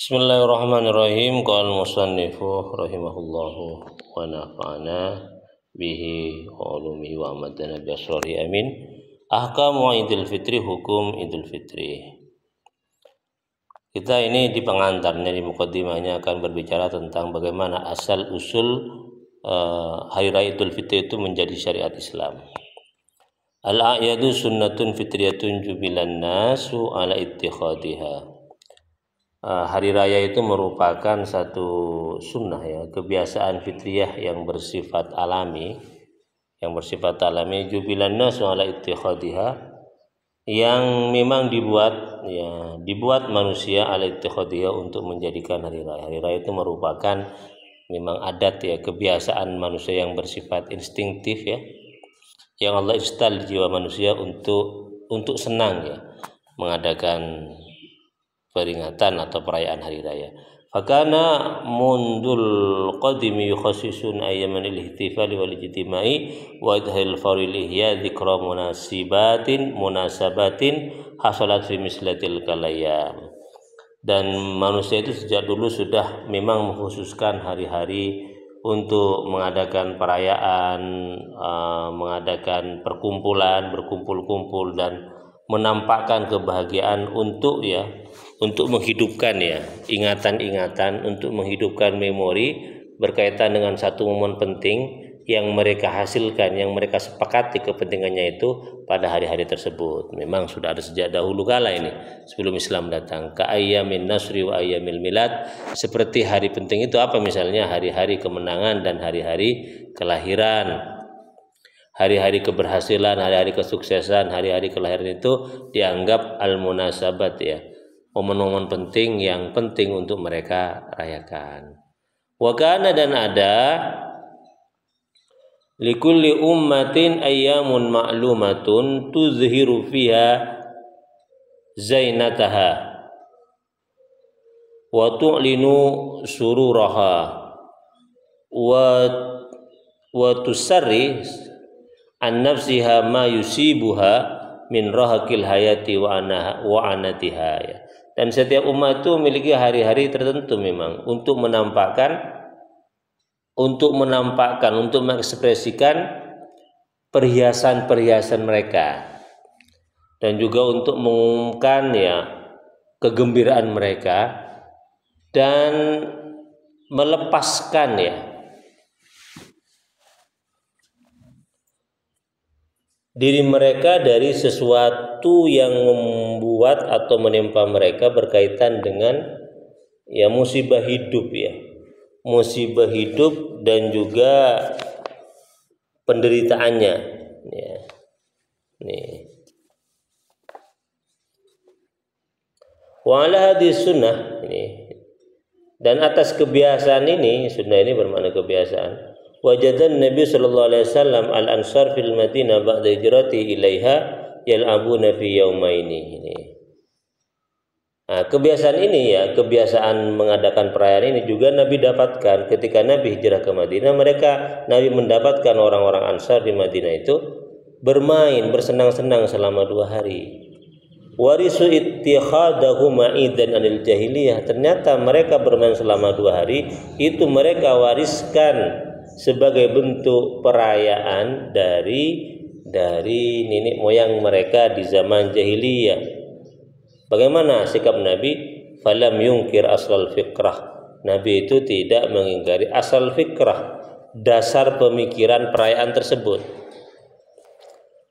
Bismillahirrahmanirrahim. Qala al-musannifu rahimahullahu wa nafa'ana bihi wa ulumihi wa amadana bi asrari amin. Ahkamu Idul Fitri, hukum Idul Fitri. Kita ini di pengantarnya, di mukaddimahnya akan berbicara tentang bagaimana asal usul hari raya Idul Fitri itu menjadi syariat Islam. Al-a'yadu sunnatun fitriyatun jubilan nasu ala ittikhadiha. Hari raya itu merupakan satu sunnah, ya, kebiasaan fitriyah yang bersifat alami, jubilan nasu ala ittikhadiha, yang memang dibuat manusia ala ittikhadiha untuk menjadikan hari raya. Hari raya itu merupakan memang adat, ya, kebiasaan manusia yang bersifat instinktif, ya, yang Allah instal di jiwa manusia untuk senang, ya, mengadakan peringatan atau perayaan hari raya. Fakana mundul qadimi yukhassisun ayyaman al-ihtifali wal ijtimai wa idhil faril ihya dzikra munasabatin hasalat fi mislatil kalayam. Dan manusia itu sejak dulu sudah memang mengkhususkan hari-hari untuk mengadakan perayaan, mengadakan perkumpulan, berkumpul-kumpul dan menampakkan kebahagiaan untuk menghidupkan, ya, ingatan-ingatan, untuk menghidupkan memori berkaitan dengan satu momen penting yang mereka hasilkan, yang mereka sepakati kepentingannya itu pada hari-hari tersebut. Memang sudah ada sejak dahulu kala ini, sebelum Islam datang. Ka ayyamin nasri wa ayyamil milad, seperti hari penting itu apa, misalnya hari-hari kemenangan dan hari-hari kelahiran. Hari-hari keberhasilan, hari-hari kesuksesan, hari-hari kelahiran itu dianggap al-munasabat, ya, momen-momen penting yang penting untuk mereka rayakan. Wa kana, dan ada likulli ummatin ayyamun ma'lumatun tuzhiru fiha zainataha wa tu'linu sururaha wa tusarri an nafsiha ma yusibuha min rahakil hayati wa anatiha, ya. Dan setiap umat itu memiliki hari-hari tertentu memang untuk menampakkan, untuk mengekspresikan perhiasan-perhiasan mereka, dan juga untuk mengumumkan, ya, kegembiraan mereka dan melepaskan, ya, diri mereka dari sesuatu yang membuat atau menimpa mereka berkaitan dengan, ya, musibah hidup, ya, musibah hidup dan juga penderitaannya, ya. Nih. Wa ala hadis sunnah ini, dan atas kebiasaan ini, sunnah ini bermakna kebiasaan. Wajadan Nabi sallallahu alaihi wasallam al-ansar fil Madinah ba'da hijrati ilaiha yal'abuna fi yaumaini. Ini. Nah, kebiasaan ini, ya, kebiasaan mengadakan perayaan ini juga Nabi dapatkan ketika Nabi hijrah ke Madinah. Nabi mendapatkan orang-orang Ansar di Madinah itu bermain, bersenang-senang selama 2 hari. Warisu ittikhadahu ma'idan anil jahiliyah. Ternyata mereka bermain selama 2 hari itu mereka wariskan sebagai bentuk perayaan dari nenek moyang mereka di zaman jahiliyah. Bagaimana sikap Nabi? Falam yungkir asal fikrah. Nabi itu tidak mengingkari asal fikrah, dasar pemikiran perayaan tersebut.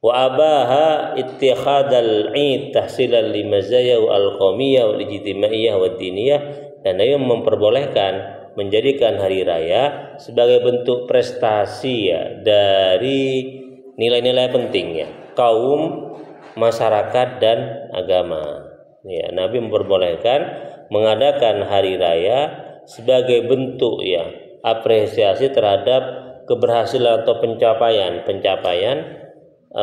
Wa abaha ittikhadal 'id tahsilan limazaya al-qaumiyah wal ijtimaiyah wad diniyah, dan Nabi memperbolehkan menjadikan hari raya sebagai bentuk prestasi, ya, dari nilai-nilai pentingnya kaum, masyarakat dan agama. Ya, Nabi memperbolehkan mengadakan hari raya sebagai bentuk, ya, apresiasi terhadap keberhasilan atau pencapaian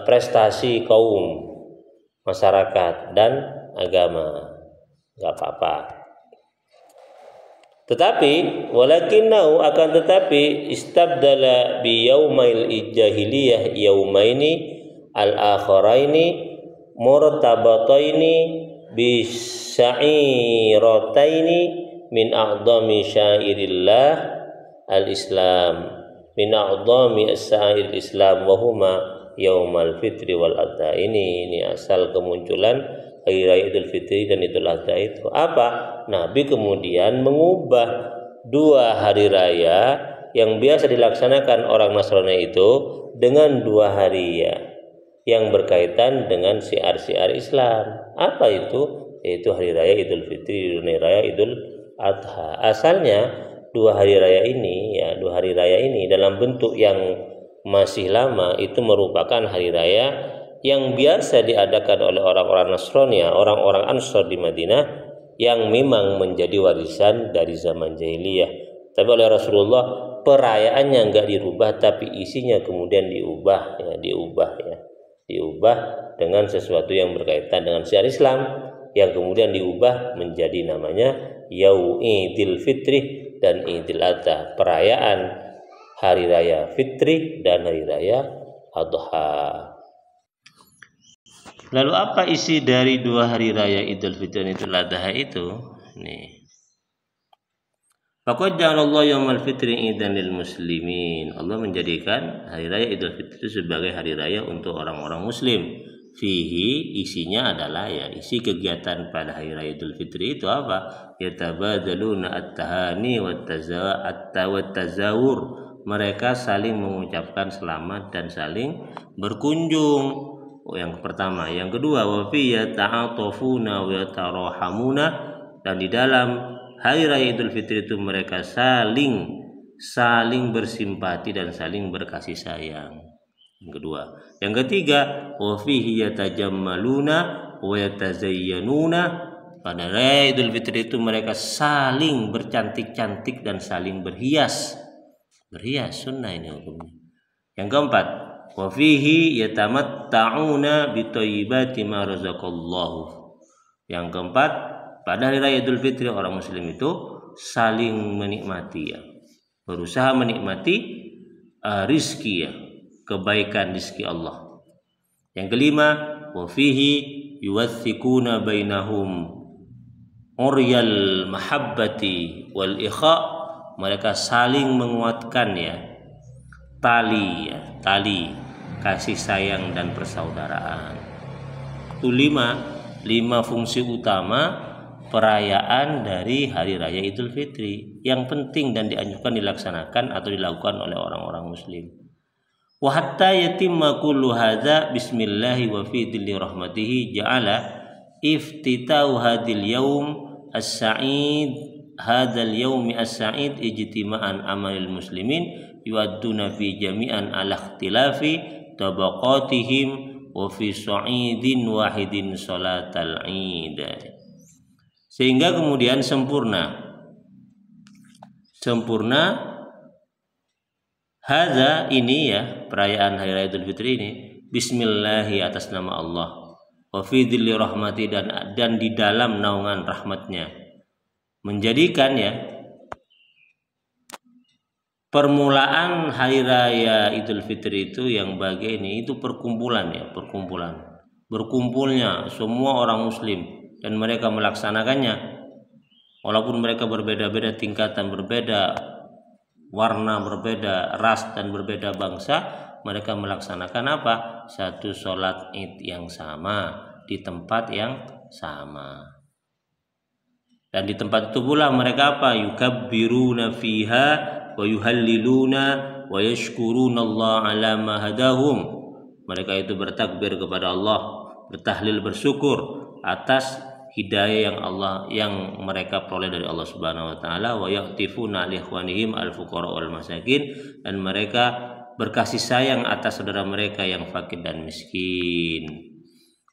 prestasi kaum, masyarakat dan agama. Enggak apa-apa. Tetapi walakinnahu, akan tetapi istabdala bi yaumail jahiliyah yaumaini al-akharaini murtabataini bi sa'irataini min a'dhami syairillah al-Islam, min a'dhami as-sa'ir Islam wa huma yaumal fitri wal adha. Ini asal kemunculan hari raya Idul Fitri dan Idul Adha itu. Apa? Nabi kemudian mengubah dua hari raya yang biasa dilaksanakan orang Nasrani itu dengan dua hari ya yang berkaitan dengan syiar-syiar Islam. Apa itu? Yaitu hari raya Idul Fitri dan hari raya Idul Adha. Asalnya dua hari raya ini dalam bentuk yang masih lama itu merupakan hari raya yang biasa diadakan oleh orang-orang Nasrani, orang-orang Ansor di Madinah, yang memang menjadi warisan dari zaman jahiliyah. Tapi oleh Rasulullah perayaannya enggak dirubah, tapi isinya kemudian diubah dengan sesuatu yang berkaitan dengan syiar Islam, yang kemudian diubah menjadi namanya Idul Fitri dan Idul Adha, perayaan hari raya Fitri dan hari raya Adha. Lalu apa isi dari dua hari raya Idul Fitri dan Idul Adha itu? Nih. Faqad ja'alallahu yaumal fitri idan lil muslimin. Allah menjadikan hari raya Idul Fitri itu sebagai hari raya untuk orang-orang muslim. Fihi, isinya adalah isi kegiatan pada hari raya Idul Fitri itu apa? Yatabadaluna at-tahani wat tazawur. Mereka saling mengucapkan selamat dan saling berkunjung. Yang pertama, yang kedua, wa fi yata'atafuna wa yatarahamuna, dan di dalam hari raya Idul Fitri itu mereka saling bersimpati dan saling berkasih sayang. Yang kedua, yang ketiga, wa fihi yatajammaluna wa yatazayyanuna, pada raya Idul Fitri itu mereka saling bercantik-cantik dan saling berhias sunnah ini hukumnya. Yang keempat, wa fihi yatamatta'una bi thayyibati ma razaqallahu. Yang keempat, pada hari raya Idul Fitri orang muslim itu saling menikmati berusaha menikmati rizki kebaikan rizki Allah. Yang kelima, wa fihi yuwathiquna bainahum uryal mahabbati wal ikha, mereka saling menguatkan tali kasih sayang dan persaudaraan. Itu lima fungsi utama perayaan dari hari raya Idul Fitri yang penting dan dianjurkan dilaksanakan atau dilakukan oleh orang-orang muslim. Wa hatta yatimma kullu hadza bismillah wa fi dhilli rahmatihi ja'ala iftitau hadil yaum as-sa'id hadzal yaumi as-sa'id ijtima'an amalil muslimin yu'adduna fi jami'an ala ikhtilafi tabaqatihim wa fi sa'idin wahidin salatal id. Sehingga kemudian sempurna hadza ini perayaan hari raya Idul Fitri ini bismillahi atas nama Allah, wa fi dhilli rahmati dan di dalam naungan rahmatnya, menjadikan permulaan hari raya Idul Fitri itu yang bagian ini itu berkumpulnya semua orang muslim dan mereka melaksanakannya walaupun mereka berbeda-beda tingkatan, berbeda warna, berbeda ras dan berbeda bangsa, mereka melaksanakan apa? Satu sholat Id yang sama di tempat yang sama. Dan di tempat itu pula mereka apa? Yukabbiruna fiha wa yuhalliluna wa yashkuruna Allah ala ma hadahum. Mereka itu bertakbir kepada Allah, bertahlil, bersyukur atas hidayah yang mereka peroleh dari Allah Subhanahu wa taala, wa yaqtifuna li ikhwanihim al-fuqara wal masakin, dan mereka berkasih sayang atas saudara mereka yang fakir dan miskin.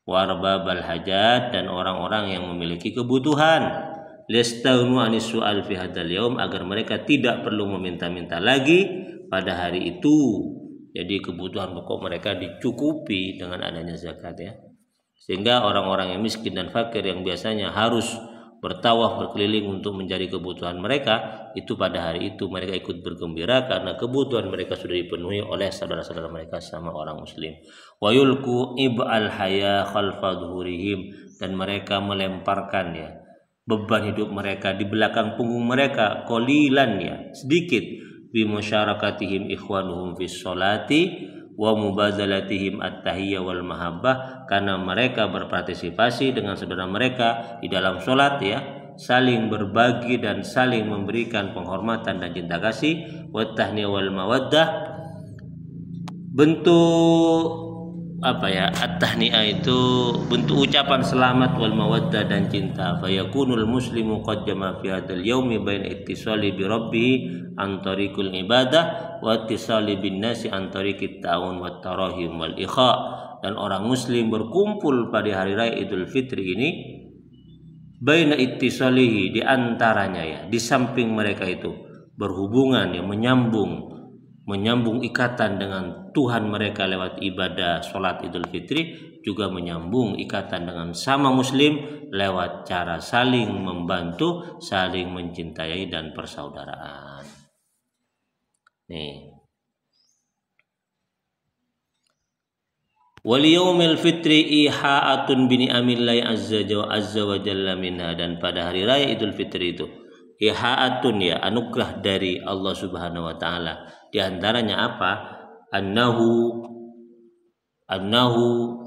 Wa arbabal hajat, dan orang-orang yang memiliki kebutuhan. Listaghnu anis su'al fi hadzal yaum, agar mereka tidak perlu meminta-minta lagi pada hari itu. Jadi kebutuhan pokok mereka dicukupi dengan adanya zakat Sehingga orang-orang yang miskin dan fakir yang biasanya harus bertawaf berkeliling untuk mencari kebutuhan mereka, itu pada hari itu mereka ikut bergembira karena kebutuhan mereka sudah dipenuhi oleh saudara-saudara mereka sama orang muslim. Wa yulqu ib'al haya khalfa dhuhurihim, dan mereka melemparkan beban hidup mereka, di belakang punggung mereka qalilan, ya sedikit, bi musyarakatihim ikhwanuhum fis sholati wa mubadzalatihim at-tahiyyah wal mahabbah, karena mereka berpartisipasi dengan saudara mereka di dalam sholat, ya, saling berbagi dan saling memberikan penghormatan dan cinta kasih, wa tahniyah wal mawaddah, bentuk apa ya, at-tahni'ah itu bentuk ucapan selamat, wal mawaddah dan cinta. Fa yakunul muslimu qad jama fi hadzal yaumi bain ittisali bi rabbih an tariqil ibadah wa ittisali bin nasi an tariqit ta'awun wat tarahim wal ikha. Dan orang muslim berkumpul pada hari raya Idul Fitri ini baina ittisalihi, di antaranya, ya, di samping mereka itu berhubungan, ya, menyambung ikatan dengan Tuhan mereka lewat ibadah sholat Idul Fitri, juga menyambung ikatan dengan sama muslim lewat cara saling membantu, saling mencintai dan persaudaraan. Nih. Wal yaumil fitri iha'atun bi ni'amillahi azza wa jalla minha, dan pada hari raya Idul Fitri itu iha'atun, ya, anugerah dari Allah Subhanahu wa taala. Di antaranya apa? Annahu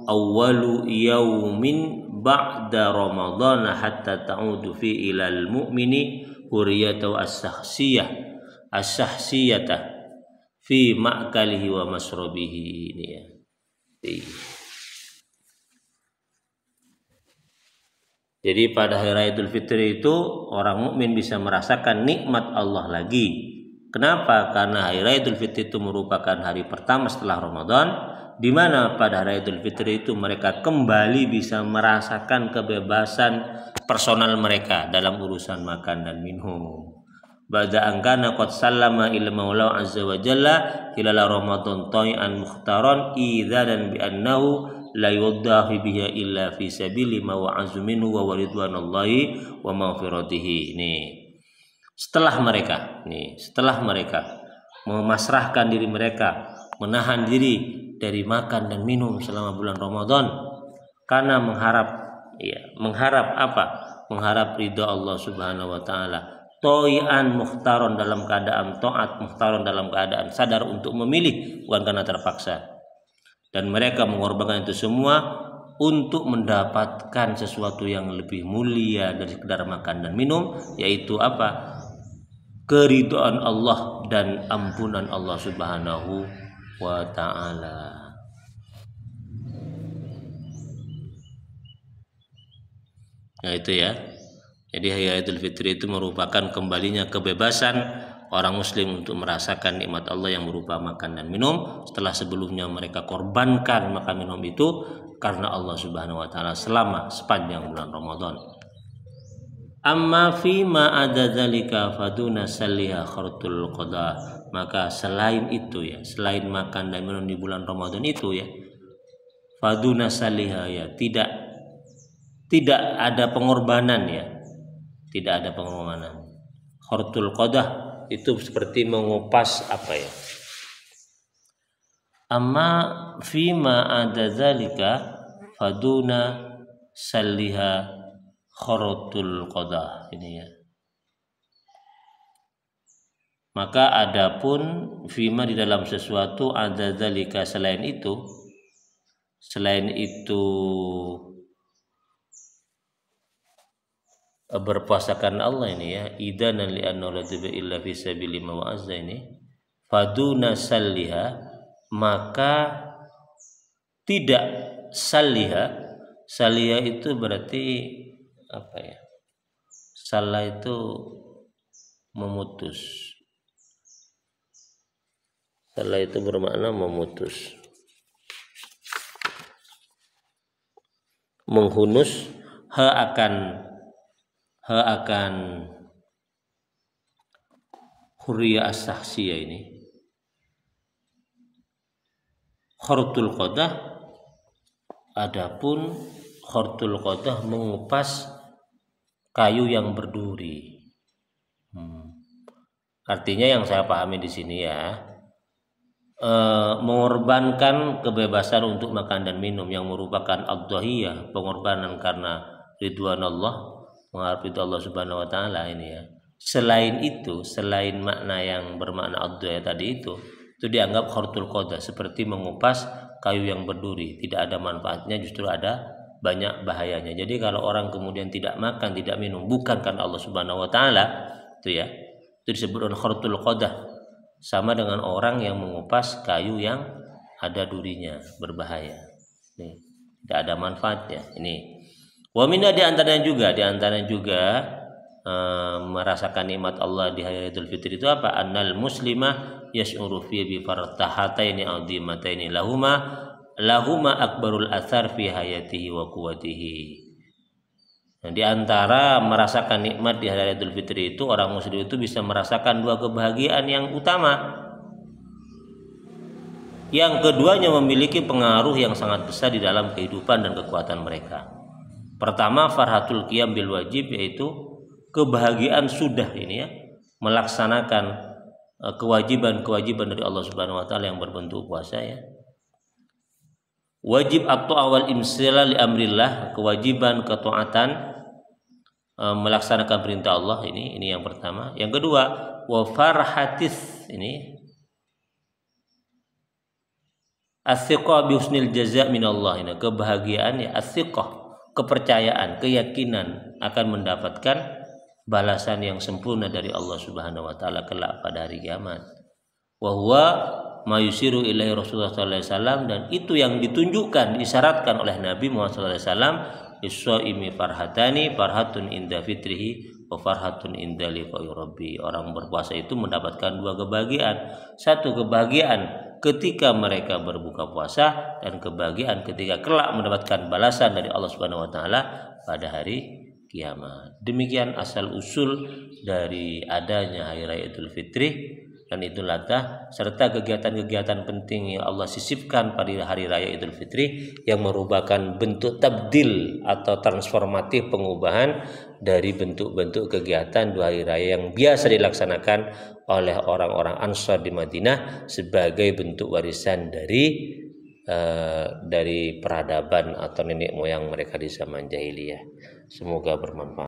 awwalu yaumin ba'da Ramadan hatta ta'udu fi ilal mu'mini huriyatu as-sahsiyata fi ma'kalihi wa masrabihi. Ini, ya. Jadi pada hari raya Idul Fitri itu orang mukmin bisa merasakan nikmat Allah lagi. Kenapa? Karena hari raya Idul Fitri itu merupakan hari pertama setelah Ramadan, di mana pada hari Idul Fitri itu mereka kembali bisa merasakan kebebasan personal mereka dalam urusan makan dan minum. Ba'da angkana qad sallama ila maula azza wa jalla hilal Ramadan tai'an mukhtaran idzanan bi annahu la yudahi biha illa fi sabili ma wa'azu minhu wa ridwanallahi wa maghfiratihi. Nih, setelah mereka memasrahkan diri mereka, menahan diri dari makan dan minum selama bulan Ramadan karena mengharap apa? Mengharap ridha Allah Subhanahu wa taala. Toi'an mukhtaron, dalam keadaan taat, mukhtaron dalam keadaan sadar untuk memilih, bukan karena terpaksa. Dan mereka mengorbankan itu semua untuk mendapatkan sesuatu yang lebih mulia dari sekedar makan dan minum, yaitu apa? Keridhaan Allah dan ampunan Allah Subhanahu wa ta'ala. Nah, itu, ya. Jadi hari Idul Fitri itu merupakan kembalinya kebebasan orang muslim untuk merasakan nikmat Allah yang berupa makan dan minum setelah sebelumnya mereka korbankan makan minum itu karena Allah Subhanahu wa taala selama sepanjang bulan Ramadan. Amma fi ma ada dzalika faduna salliha khartul qada, maka selain itu, ya, selain makan dan minum di bulan Ramadan itu, ya, faduna salliha, ya, tidak ada pengorbanan, ya, tidak ada pengorbanan. Khartul qada itu seperti mengupas apa, ya. Amma fi ma ada dzalika faduna salliha kharatul qada, ini, ya. Maka adapun fima di dalam sesuatu ada dzalika, selain itu berpuasakan Allah ini, ya, idanan li anna la tuba illa fi sabili ma wa'azza, ini faduna salliha, maka tidak salliha itu berarti apa, ya? Salah itu memutus. Salah itu bermakna memutus, menghunus. akan hurriyah as-sahsiyah ini. Khartul qadah, adapun khartul qadah mengupas kayu yang berduri. Artinya yang saya pahami di sini, ya, mengorbankan kebebasan untuk makan dan minum yang merupakan ad-dhahiyah, pengorbanan karena ridwan Allah, mengharap itu Allah Subhanahu wa taala ini ya. Selain itu, selain makna yang bermakna ad-du'a tadi itu dianggap khartul qadah, seperti mengupas kayu yang berduri, tidak ada manfaatnya, justru ada banyak bahayanya. Jadi kalau orang kemudian tidak makan, tidak minum bukan karena Allah Subhanahu wa taala, itu ya, itu disebut khartul qadah. Sama dengan orang yang mengupas kayu yang ada durinya, berbahaya. Nih, tidak ada manfaatnya. Ini. Wa minna di antaranya juga merasakan nikmat Allah di hari Idul Fitri itu apa? Annal muslimah yash'uru fi bi fartahataini azimataini lahuma akbarul athar fi hayatihi wa quwwatihi. Nah, di antara merasakan nikmat di hari Idul Fitri itu orang muslim itu bisa merasakan dua kebahagiaan yang utama. Yang keduanya memiliki pengaruh yang sangat besar di dalam kehidupan dan kekuatan mereka. Pertama, farhatul qiyam bil wajib, yaitu kebahagiaan sudah ini ya melaksanakan kewajiban dari Allah Subhanahu wa taala yang berbentuk puasa ya. Wajib atau awal imsila li amrillah, kewajiban ketaatan melaksanakan perintah Allah, ini yang pertama. Yang kedua, wa farhatis, ini as-siqah bi husnil jaza' minallah, ini kebahagiaan ya, as-siqah, kepercayaan, keyakinan akan mendapatkan balasan yang sempurna dari Allah Subhanahu wa taala kelak pada hari kiamat. Wa huwa ma yusiru ilaihi Rasulullah sallallahu alaihi wasallam, dan itu yang ditunjukkan, disyaratkan oleh Nabi Muhammad sallallahu alaihi wasallam, is-shaimi farhatani, farhatun inda fitrihi wa farhatun inda liqa'i rabbi. Orang berpuasa itu mendapatkan dua kebahagiaan. Satu kebahagiaan ketika mereka berbuka puasa, dan kebahagiaan ketika kelak mendapatkan balasan dari Allah Subhanahu wa taala pada hari kiamat. Demikian asal usul dari adanya hari raya Idul Fitri dan Idul Adha, serta kegiatan-kegiatan penting yang Allah sisipkan pada hari raya Idul Fitri yang merupakan bentuk tabdil atau transformatif, pengubahan dari bentuk-bentuk kegiatan dua hari raya yang biasa dilaksanakan oleh orang-orang Ansar di Madinah sebagai bentuk warisan dari peradaban atau nenek moyang mereka di zaman jahiliyah. Semoga bermanfaat.